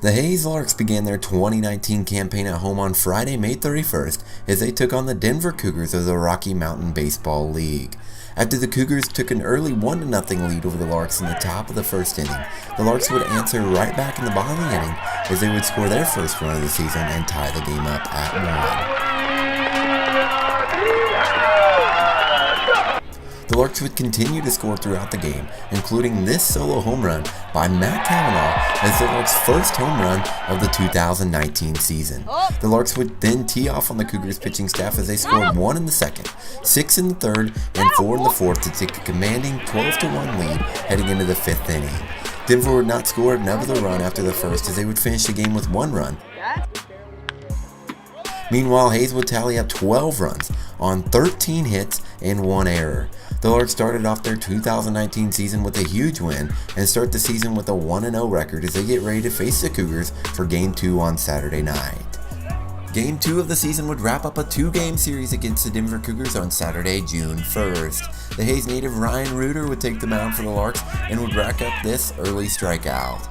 The Hays Larks began their 2019 campaign at home on Friday, May 31st, as they took on the Denver Cougars of the Rocky Mountain Baseball League. After the Cougars took an early 1-0 lead over the Larks in the top of the first inning, the Larks would answer right back in the bottom of the inning as they would score their first run of the season and tie the game up at 1. The Larks would continue to score throughout the game, including this solo home run by Matt Cavanaugh as the Larks' first home run of the 2019 season. The Larks would then tee off on the Cougars pitching staff as they scored 1 in the second, 6 in the third, and 4 in the fourth to take a commanding 12-1 lead heading into the 5th inning. Denver would not score another run after the first as they would finish the game with 1 run. Meanwhile, Hays would tally up 12 runs on 13 hits and 1 error. The Larks started off their 2019 season with a huge win and start the season with a 1-0 record as they get ready to face the Cougars for Game 2 on Saturday night. Game 2 of the season would wrap up a 2-game series against the Denver Cougars on Saturday, June 1st. The Hays native Ryan Reuter would take the mound for the Larks and would rack up this early strikeout.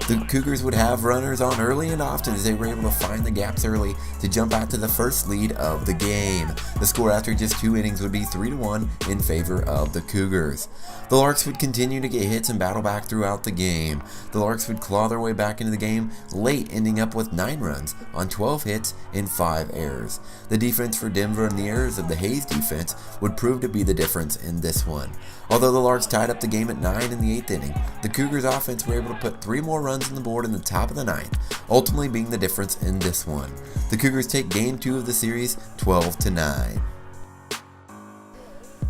The Cougars would have runners on early and often as they were able to find the gaps early to jump out to the first lead of the game. The score after just 2 innings would be 3-1 in favor of the Cougars. The Larks would continue to get hits and battle back throughout the game. The Larks would claw their way back into the game late, ending up with 9 runs on 12 hits and 5 errors. The defense for Denver and the errors of the Hays defense would prove to be the difference in this one. Although the Larks tied up the game at 9 in the 8th inning, the Cougars offense were able to put 3 more runs on the board in the top of the 9th, ultimately being the difference in this one. The Cougars take Game 2 of the series 12-9.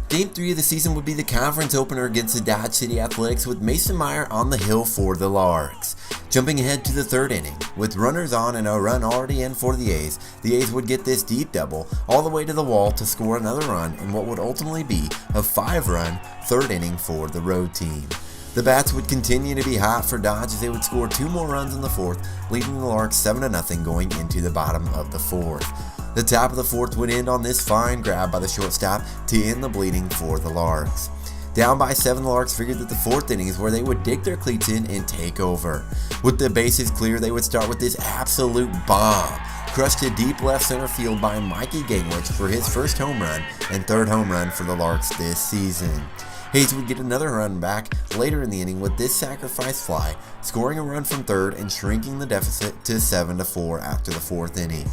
Game 3 of the season would be the conference opener against the Dodge City Athletics with Mason Meyer on the hill for the Larks. Jumping ahead to the 3rd inning, with runners on and a run already in for the A's would get this deep double all the way to the wall to score another run in what would ultimately be a 5-run 3rd inning for the road team. The bats would continue to be hot for Dodge as they would score 2 more runs in the 4th, leading the Larks 7-0 going into the bottom of the 4th. The top of the 4th would end on this fine grab by the shortstop to end the bleeding for the Larks. Down by 7, the Larks figured that the 4th inning is where they would dig their cleats in and take over. With the bases clear, they would start with this absolute bomb, crushed to deep left center field by Mikey Gingrich for his first home run and 3rd home run for the Larks this season. Hays would get another run back later in the inning with this sacrifice fly, scoring a run from 3rd and shrinking the deficit to 7-4 after the 4th inning.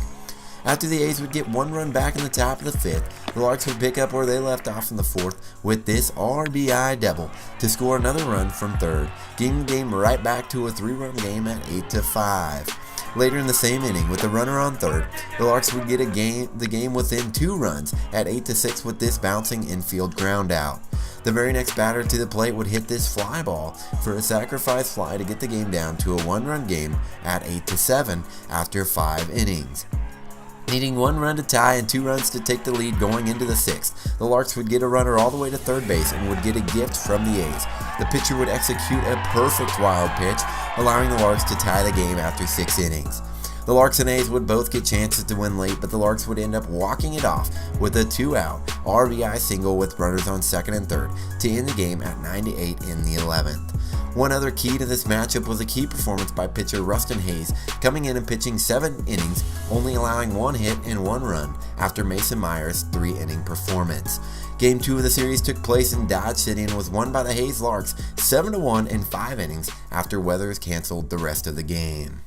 After the A's would get 1 run back in the top of the 5th, the Larks would pick up where they left off in the 4th with this RBI double to score another run from 3rd, getting the game right back to a 3-run game at 8-5. Later in the same inning, with the runner on 3rd, the Larks would get the game within 2 runs at 8-6 with this bouncing infield ground out. The very next batter to the plate would hit this fly ball for a sacrifice fly to get the game down to a 1-run game at 8-7 after 5 innings. Needing 1 run to tie and 2 runs to take the lead going into the 6th, the Larks would get a runner all the way to 3rd base and would get a gift from the A's. The pitcher would execute a perfect wild pitch, allowing the Larks to tie the game after 6 innings. The Larks and A's would both get chances to win late, but the Larks would end up walking it off with a 2-out RBI single with runners on 2nd and 3rd to end the game at 9-8 in the 11th. One other key to this matchup was a key performance by pitcher Rustin Hays, coming in and pitching 7 innings, only allowing 1 hit and 1 run after Mason Meyer's 3-inning performance. Game 2 of the series took place in Dodge City and was won by the Hays Larks 7-1 in 5 innings after Weathers canceled the rest of the game.